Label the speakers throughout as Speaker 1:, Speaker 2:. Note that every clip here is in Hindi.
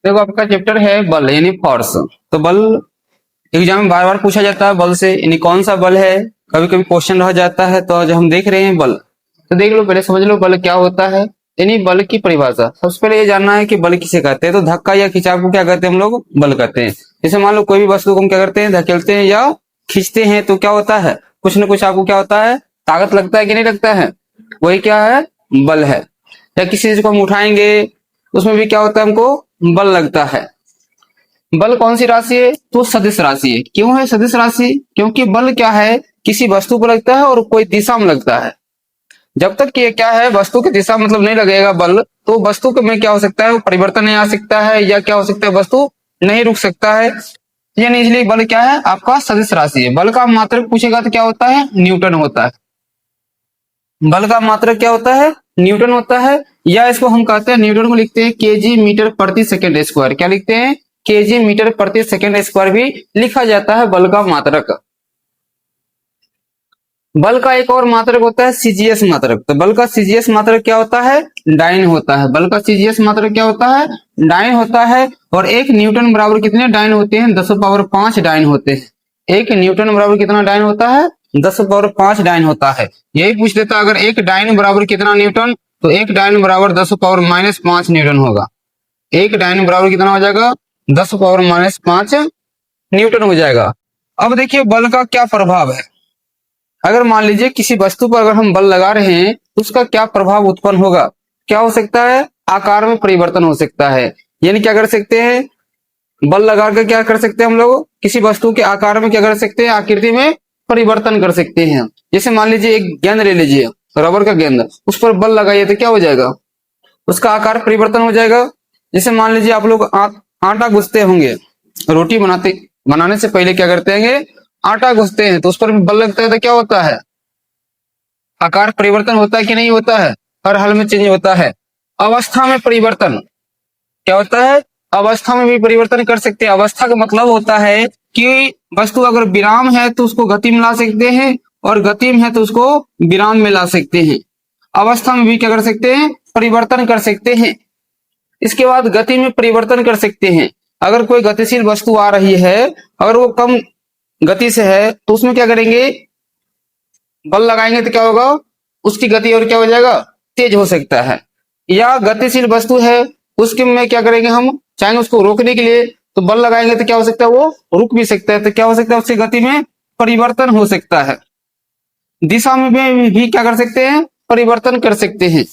Speaker 1: देखो आपका चैप्टर है बल यानी फोर्स। तो बल एग्जाम में बार बार पूछा जाता है बल से, यानी कौन सा बल है, कभी कभी क्वेश्चन रह जाता है। तो जब हम देख रहे हैं बल, तो देख लो, पहले समझ लो बल क्या होता है। यानी बल की परिभाषा सबसे पहले ये जानना है कि बल किसे कहते हैं। तो धक्का या खिंचाव को क्या कहते हैं हम लोग, बल कहते हैं। जैसे मान लो कोई भी वस्तु को हम क्या करते हैं, धकेलते हैं या खींचते हैं, तो क्या होता है, कुछ ना कुछ आपको क्या होता है, ताकत लगता है कि नहीं लगता है, वही क्या है, बल है। या किसी चीज को हम उठाएंगे, उसमें भी क्या होता है, हमको बल लगता है। बल कौन सी राशि है, तो सदिश राशि है। क्यों है सदिश राशि, क्योंकि बल क्या है, किसी वस्तु पर लगता है और कोई दिशा में लगता है। जब तक ये क्या है, वस्तु की दिशा मतलब नहीं लगेगा बल, तो वस्तु के में क्या हो सकता है, वो परिवर्तन नहीं आ सकता है, या क्या हो सकता है, वस्तु नहीं रुक सकता है। यानी इसलिए बल क्या है, आपका सदिश राशि है। बल का मात्रक पूछेगा तो क्या होता है, न्यूटन होता है। बल का मात्रक क्या होता है, न्यूटन होता है। या इसको हम कहते हैं, न्यूटन को लिखते हैं केजी मीटर प्रति सेकंड स्क्वायर। क्या लिखते हैं, केजी मीटर प्रति सेकंड स्क्वायर भी लिखा जाता है बल का मात्रक। बल का एक और मात्रक होता है सीजीएस मात्रक। तो बल का सीजीएस मात्रक क्या होता है, डाइन होता है। बल का सीजीएस मात्रक क्या होता है, डाइन होता है। और एक न्यूटन बराबर कितने डाइन होते हैं, 10⁵ डाइन होते हैं। एक न्यूटन बराबर कितना डाइन होता है, 10⁵ डाइन होता है। यही पूछ लेता अगर एक डाइन बराबर कितना न्यूटन, तो एक डाइन बराबर 10⁻⁻5 न्यूटन होगा। एक डाइन बराबर कितना हो जाएगा, 10⁻⁻5 न्यूटन हो जाएगा। अब देखिए बल का क्या प्रभाव है। अगर मान लीजिए किसी वस्तु पर अगर हम बल लगा रहे हैं, तो उसका क्या प्रभाव उत्पन्न होगा, क्या हो सकता है, आकार में परिवर्तन हो सकता है। यानी क्या कर सकते हैं, बल लगा कर क्या कर सकते हैं हम लोग, किसी वस्तु के आकार में क्या कर सकते हैं, आकृति में परिवर्तन कर सकते हैं। जैसे मान लीजिए एक गेंद ले लीजिए, रबर का गेंद, उस पर बल लगाइए तो क्या हो जाएगा, उसका आकार परिवर्तन हो जाएगा। जैसे मान लीजिए आप लोग आटा गूंथते होंगे, रोटी बनाने से पहले क्या करते हैं, आटा गूंथते हैं, तो उस पर बल लगता है तो क्या होता है, आकार परिवर्तन होता है कि नहीं होता है, हर हाल में चेंज होता है। अवस्था में परिवर्तन क्या होता है, अवस्था में भी परिवर्तन कर सकते हैं। अवस्था का मतलब होता है कि वस्तु अगर विराम है तो उसको गति में ला सकते हैं, और गति में है तो उसको विराम में ला सकते हैं। अवस्था में भी क्या कर सकते हैं, परिवर्तन कर सकते हैं। इसके बाद गति में परिवर्तन कर सकते हैं। अगर कोई गतिशील वस्तु आ रही है, अगर वो कम गति से है, तो उसमें क्या करेंगे, बल लगाएंगे तो क्या होगा, उसकी गति और क्या हो जाएगा, तेज हो सकता है। या गतिशील वस्तु है, उसके में क्या करेंगे, हम चाहेंगे उसको रोकने के लिए, तो बल लगाएंगे तो क्या हो सकता है, वो रुक भी सकता है। तो क्या हो सकता है, उसकी गति में परिवर्तन हो सकता है। दिशा में भी क्या कर सकते हैं, परिवर्तन कर सकते हैं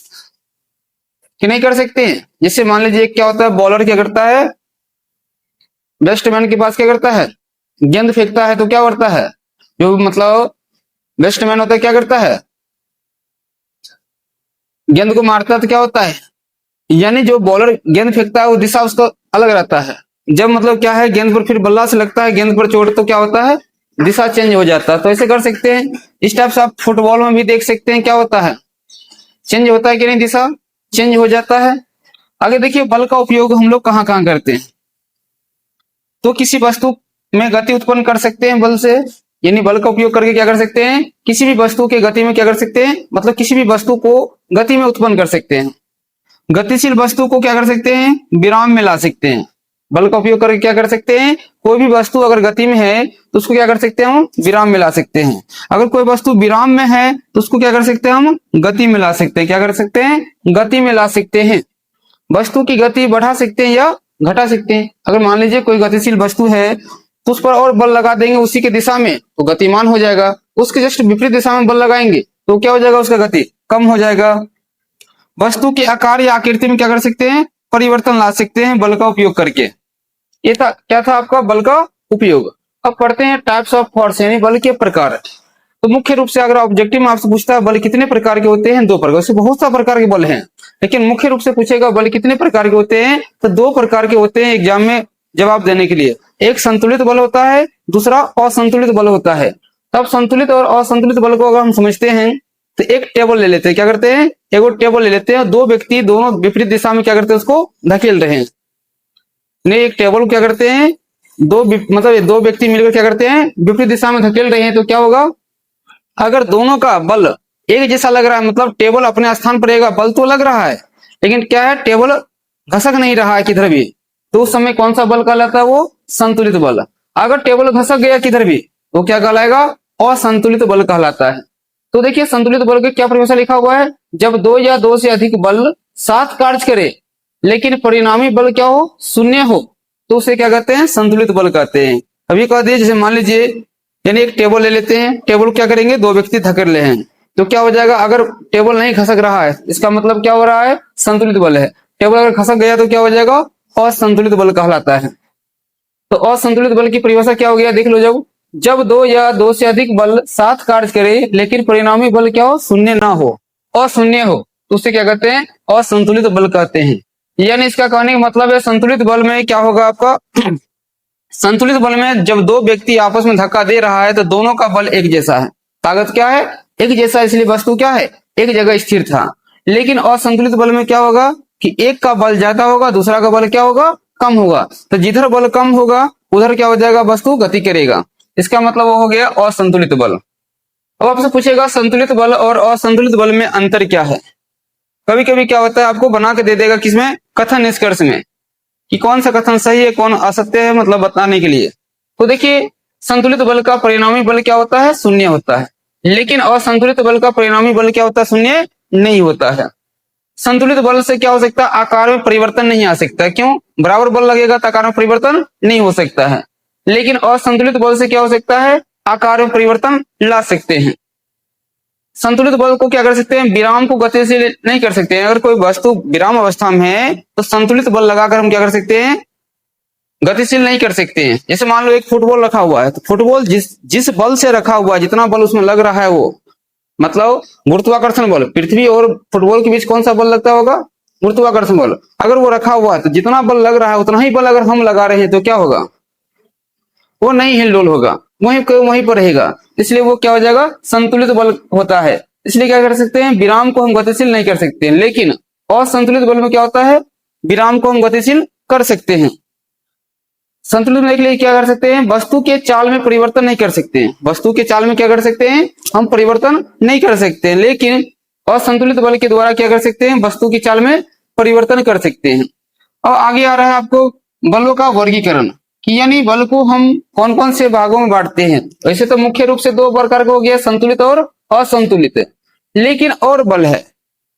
Speaker 1: कि नहीं कर सकते हैं। जैसे मान लीजिए क्या होता है, बॉलर क्या करता है, बैट्समैन के पास क्या करता है, गेंद फेंकता है, तो क्या करता है, जो मतलब बैट्समैन होता है क्या करता है, गेंद को मारता है, तो क्या होता है, यानी जो बॉलर गेंद फेंकता है वो दिशा उसका अलग रहता है। जब मतलब क्या है, गेंद पर फिर बल्ला से लगता है, गेंद पर चोट, तो क्या होता है, दिशा चेंज हो जाता है। तो ऐसे कर सकते हैं। इस टाइप से आप फुटबॉल में भी देख सकते हैं, क्या होता है, चेंज होता है कि नहीं, दिशा चेंज हो जाता है। आगे देखिए बल का उपयोग हम लोग कहाँ कहाँ करते हैं। तो किसी वस्तु में गति उत्पन्न कर सकते हैं बल से, यानी बल का उपयोग करके क्या कर सकते हैं, किसी भी वस्तु के गति में क्या कर सकते हैं, मतलब किसी भी वस्तु को गति में उत्पन्न कर सकते हैं। गतिशील वस्तु को क्या कर सकते हैं, विराम में ला सकते हैं। बल का उपयोग करके क्या कर सकते हैं, कोई भी वस्तु अगर गति में है तो उसको क्या कर सकते हैं, हम विराम में ला सकते हैं। अगर कोई वस्तु विराम में है तो उसको क्या कर सकते हैं, हम गति में ला सकते हैं। क्या कर सकते हैं, गति में ला सकते हैं। वस्तु की गति बढ़ा सकते हैं या घटा सकते हैं। अगर मान लीजिए कोई गतिशील वस्तु है, तो उस पर और बल लगा देंगे उसी के दिशा में, तो गतिमान हो जाएगा। उसके जस्ट विपरीत दिशा में बल लगाएंगे तो क्या हो जाएगा, उसका गति कम हो जाएगा। वस्तु के आकार या आकृति में क्या कर सकते हैं, परिवर्तन ला सकते हैं बल का उपयोग करके। ये था क्या था आपका बल का उपयोग। अब पढ़ते हैं टाइप्स ऑफ फोर्स, यानी बल के प्रकार। तो मुख्य रूप से अगर ऑब्जेक्टिव में आपसे पूछता है बल कितने प्रकार के होते हैं, 2 प्रकार। वैसे बहुत सा प्रकार के बल हैं, लेकिन मुख्य रूप से पूछेगा बल कितने प्रकार के होते हैं, तो 2 प्रकार के होते हैं एग्जाम में जवाब देने के लिए। एक संतुलित बल होता है, दूसरा असंतुलित बल होता है। तब संतुलित और असंतुलित बल को अगर हम समझते हैं, तो एक टेबल ले लेते हैं। क्या करते हैं, एक टेबल ले लेते हैं, 2 व्यक्ति दोनों विपरीत दिशा में क्या करते हैं, उसको धकेल रहे हैं। नहीं, एक टेबल को क्या करते हैं, मतलब 2 व्यक्ति मिलकर क्या करते हैं, विपरीत दिशा में धकेल रहे हैं, तो क्या होगा, अगर दोनों का बल एक जैसा लग रहा है, मतलब टेबल अपने स्थान पर रहेगा, बल तो लग रहा है, लेकिन क्या है, टेबल घसक नहीं रहा है किधर भी, तो उस समय कौन सा बल कहलाता है? वो संतुलित बल। अगर टेबल घसक गया किधर भी तो क्या कहलाएगा? असंतुलित बल कहलाता है। तो देखिए संतुलित बल की क्या परिभाषा लिखा हुआ है, जब दो या दो से अधिक बल साथ कार्य करे लेकिन परिणामी बल क्या हो? शून्य हो, तो उसे क्या कहते हैं? संतुलित बल कहते हैं। अभी कह दिए जैसे मान लीजिए यानी एक टेबल ले लेते हैं, टेबल क्या करेंगे? दो व्यक्ति धकेल रहे हैं, तो क्या हो जाएगा? अगर टेबल नहीं खसक रहा है इसका मतलब क्या हो रहा है? संतुलित बल है। टेबल अगर खसक गया तो क्या हो जाएगा? असंतुलित बल कहलाता है। तो असंतुलित बल की परिभाषा क्या हो गया? देख लो, जब दो या दो से अधिक बल साथ कार्य करे लेकिन परिणामी बल क्या हो? शून्य ना हो, अशून्य हो, तो उसे क्या कहते हैं? असंतुलित बल कहते हैं। यानी इसका कहने का मतलब है संतुलित बल में क्या होगा आपका? संतुलित बल में जब दो व्यक्ति आपस में धक्का दे रहा है तो दोनों का बल एक जैसा है, ताकत क्या है? एक जैसा, इसलिए वस्तु क्या है? एक जगह स्थिर था। लेकिन असंतुलित बल में क्या होगा कि एक का बल ज्यादा होगा, दूसरा का बल क्या होगा? कम होगा। तो जिधर बल कम होगा उधर क्या हो जाएगा? वस्तु गति करेगा। इसका मतलब वो हो गया असंतुलित बल। अब आपसे पूछेगा संतुलित बल और असंतुलित बल में अंतर क्या है? कभी कभी क्या होता है आपको बना के दे देगा किसमें? कथन निष्कर्ष में, कि कौन सा कथन सही है कौन असत्य है, मतलब बताने के लिए। तो देखिए संतुलित बल का परिणामी बल क्या होता है? शून्य होता है। लेकिन असंतुलित बल का परिणामी बल क्या होता है? शून्य नहीं होता है। संतुलित बल से क्या हो सकता है? आकार में परिवर्तन नहीं आ सकता। क्यों? बराबर बल लगेगा तो आकार में परिवर्तन नहीं हो सकता है। लेकिन असंतुलित बल से क्या हो सकता है? आकार में परिवर्तन ला सकते हैं। संतुलित बल को क्या कर सकते हैं? विराम को गतिशील नहीं कर सकते हैं। अगर कोई वस्तु विराम अवस्था में है तो संतुलित बल लगाकर हम क्या कर सकते हैं? गतिशील नहीं कर सकते हैं। जैसे मान लो एक फुटबॉल रखा हुआ है, तो फुटबॉल जिस बल से रखा हुआ है, जितना बल उसमें लग रहा है वो मतलब गुरुत्वाकर्षण बल, पृथ्वी और फुटबॉल के बीच कौन सा बल लगता होगा? गुरुत्वाकर्षण बल। अगर वो रखा हुआ है तो जितना बल लग रहा है उतना ही बल अगर हम लगा रहे हैं तो क्या होगा? वो नहीं हिलडोल होगा, वहीं पर रहेगा। इसलिए वो क्या हो जाएगा? संतुलित बल होता है। इसलिए क्या कर सकते हैं? विराम को हम गतिशील नहीं कर सकते, लेकिन असंतुलित बल में क्या होता है? विराम को हम गतिशील कर सकते हैं। संतुलित होने के लिए क्या कर सकते हैं? वस्तु के चाल में परिवर्तन नहीं कर सकते हैं। वस्तु के चाल में क्या कर सकते हैं? हम परिवर्तन नहीं कर सकते हैं, लेकिन असंतुलित बल के द्वारा क्या कर सकते हैं? वस्तु की चाल में परिवर्तन कर सकते हैं। और आगे आ रहा है आपको बलों का वर्गीकरण, कि यानी बल को हम कौन कौन से भागों में बांटते हैं। वैसे तो मुख्य रूप से दो प्रकार का हो गया, संतुलित और असंतुलित, लेकिन और बल है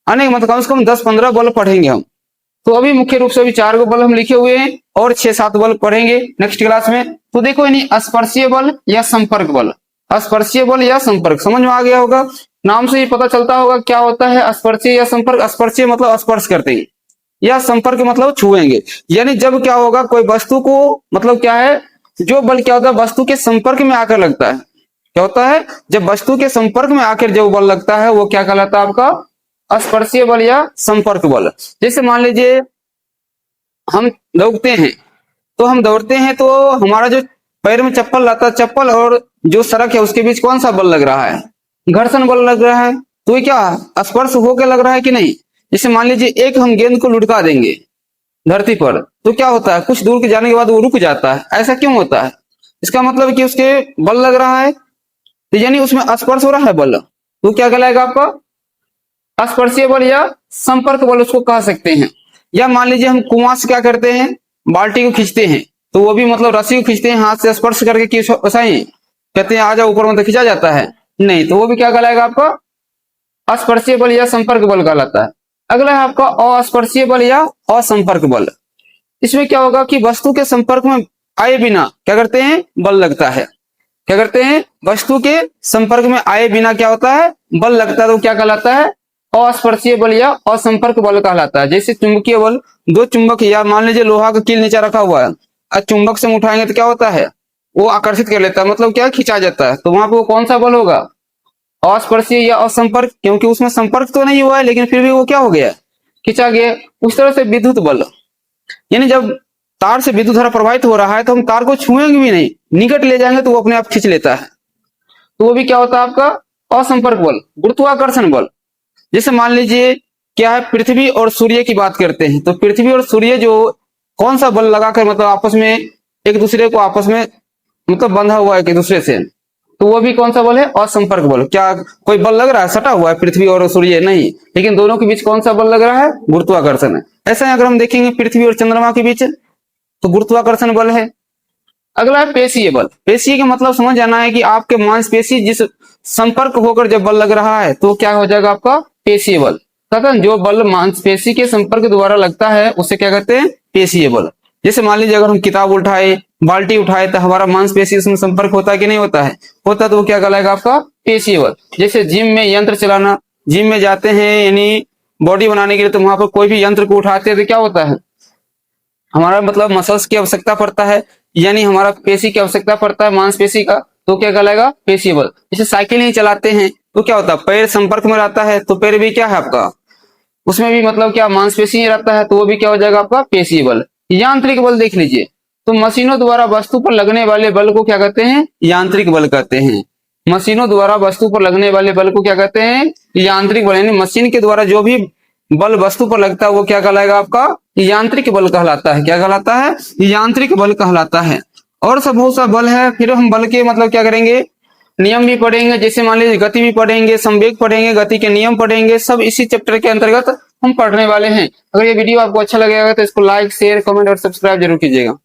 Speaker 1: अनेक, मतलब कम से कम 10-15 बल पढ़ेंगे हम। तो अभी मुख्य रूप से अभी 4 गो बल हम लिखे हुए हैं और 6-7 बल पढ़ेंगे नेक्स्ट क्लास में। तो देखो यानी स्पर्शीय बल या संपर्क बल, स्पर्शीय बल या संपर्क समझ में आ गया होगा। नाम से ही पता चलता होगा क्या होता है स्पर्शीय या संपर्क। स्पर्शीय मतलब स्पर्श करते हैं, या संपर्क मतलब छुएंगे। यानी जब क्या होगा कोई वस्तु को, मतलब क्या है, जो बल क्या होता है वस्तु के संपर्क में आकर लगता है। क्या होता है? जब वस्तु के संपर्क में आकर जो बल लगता है वो क्या कहलाता है? आपका स्पर्शीय बल या संपर्क बल। जैसे मान लीजिए हम दौड़ते हैं, तो हम दौड़ते हैं तो हमारा जो पैर में चप्पल रहता है, चप्पल और जो सड़क है उसके बीच कौन सा बल लग रहा है? घर्षण बल लग रहा है। तो ये क्या स्पर्श होके लग रहा है कि नहीं? जैसे मान लीजिए एक हम गेंद को लुढ़का देंगे धरती पर, तो क्या होता है? कुछ दूर के जाने के बाद वो रुक जाता है। ऐसा क्यों होता है? इसका मतलब है कि उसके बल लग रहा है, तो यानी उसमें स्पर्श हो रहा है बल। तो क्या कहलाएगा आपका? स्पर्शीय बल या संपर्क बल उसको कह सकते हैं। या मान लीजिए हम कुआं से क्या करते हैं? बाल्टी को खींचते हैं, तो वो भी मतलब रस्सी को खींचते हैं हाथ से स्पर्श करके कि ऐसा ही कहते हैं आ जाओ ऊपर, मतलब खींचा जाता है नहीं, तो वो भी क्या कहलाएगा? आपका स्पर्शीय बल या संपर्क बल कहलाता है। अगला है आपका अस्पर्शीय बल या असंपर्क बल। इसमें क्या होगा कि वस्तु के संपर्क में आए बिना क्या करते हैं? बल लगता है। क्या करते हैं? वस्तु के संपर्क में आए बिना क्या होता है? बल लगता है। तो क्या कहलाता है? अस्पर्शीय बल या असंपर्क बल कहलाता है। जैसे चुंबकीय बल, दो चुंबक, या मान लीजिए लोहा का कील नीचे रखा हुआ है और चुंबक से हम उठाएंगे तो क्या होता है? वो आकर्षित कर लेता है, मतलब क्या? खिंचा जाता है। तो वहां पे वो कौन सा बल होगा? अस्पर्शीय या असंपर्क, क्योंकि उसमें संपर्क तो नहीं हुआ है लेकिन फिर भी वो क्या हो गया? खिंचा गया। उस तरह से विद्युत बल, यानी जब तार से विद्युत धारा प्रवाहित हो रहा है तो हम तार को छुएंगे भी नहीं, निकट ले जाएंगे तो वो अपने आप खींच लेता है। तो वो भी क्या होता है? आपका असंपर्क बल। गुरुत्वाकर्षण बल, जैसे मान लीजिए क्या है, पृथ्वी और सूर्य की बात करते हैं, तो पृथ्वी और सूर्य जो कौन सा बल लगाकर मतलब आपस में एक दूसरे को आपस में मतलब बंधा हुआ है एक दूसरे से, तो वो भी कौन सा बल है? असंपर्क बल। क्या कोई बल लग रहा है सटा हुआ है पृथ्वी और सूर्य? नहीं, लेकिन दोनों के बीच कौन सा बल लग रहा है? गुरुत्वाकर्षण है। ऐसा अगर हम देखेंगे पृथ्वी और चंद्रमा के बीच, तो गुरुत्वाकर्षण बल है। अगला है पेशीय बल। पेशीय का मतलब समझ जाना है कि आपके मांसपेशी जिस संपर्क होकर जब बल लग रहा है तो क्या हो जाएगा आपका पेशीय बल। तथा जो बल मांसपेशी के संपर्क द्वारा लगता है उसे क्या कहते हैं पेशीय बल। जैसे मान लीजिए अगर हम किताब उठाए, बाल्टी उठाए तो हमारा मांसपेशी उसमें संपर्क होता है कि नहीं होता है, होता तो वो क्या कहलाएगा आपका पेशीय बल। जैसे जिम में यंत्र चलाना, जिम में जाते हैं यानी बॉडी बनाने के लिए, तो वहां पर कोई भी यंत्र को उठाते हैं तो क्या होता है हमारा मतलब मसल्स की आवश्यकता पड़ता है, यानी हमारा पेशी की आवश्यकता पड़ता है मांसपेशी का, तो क्या कहलाएगा पेशीय बल। जैसे साइकिल ही चलाते हैं तो क्या होता है पैर संपर्क में रहता है, तो पैर भी क्या है आपका उसमें भी मतलब क्या मांसपेशी ही रहता है, तो वो भी क्या हो जाएगा आपका पेशीय बल। यांत्रिक बल देख लीजिए, तो मशीनों द्वारा वस्तु पर लगने वाले बल को क्या कहते हैं यांत्रिक बल कहते हैं। मशीनों द्वारा वस्तु पर लगने वाले बल को क्या कहते हैं यांत्रिक बल, यानी मशीन के द्वारा जो भी बल वस्तु पर लगता है वो क्या कहलाएगा आपका यांत्रिक बल कहलाता है। क्या कहलाता है यांत्रिक बल कहलाता है। और सब बहुत सा बल है। फिर हम बल के मतलब क्या करेंगे नियम भी पढ़ेंगे, जैसे मान लीजिए गति भी पढ़ेंगे, संवेग पढ़ेंगे, गति के नियम पढ़ेंगे, सब इसी चैप्टर के अंतर्गत हम पढ़ने वाले हैं। अगर ये वीडियो आपको अच्छा लगेगा तो इसको लाइक शेयर कमेंट और सब्सक्राइब जरूर कीजिएगा।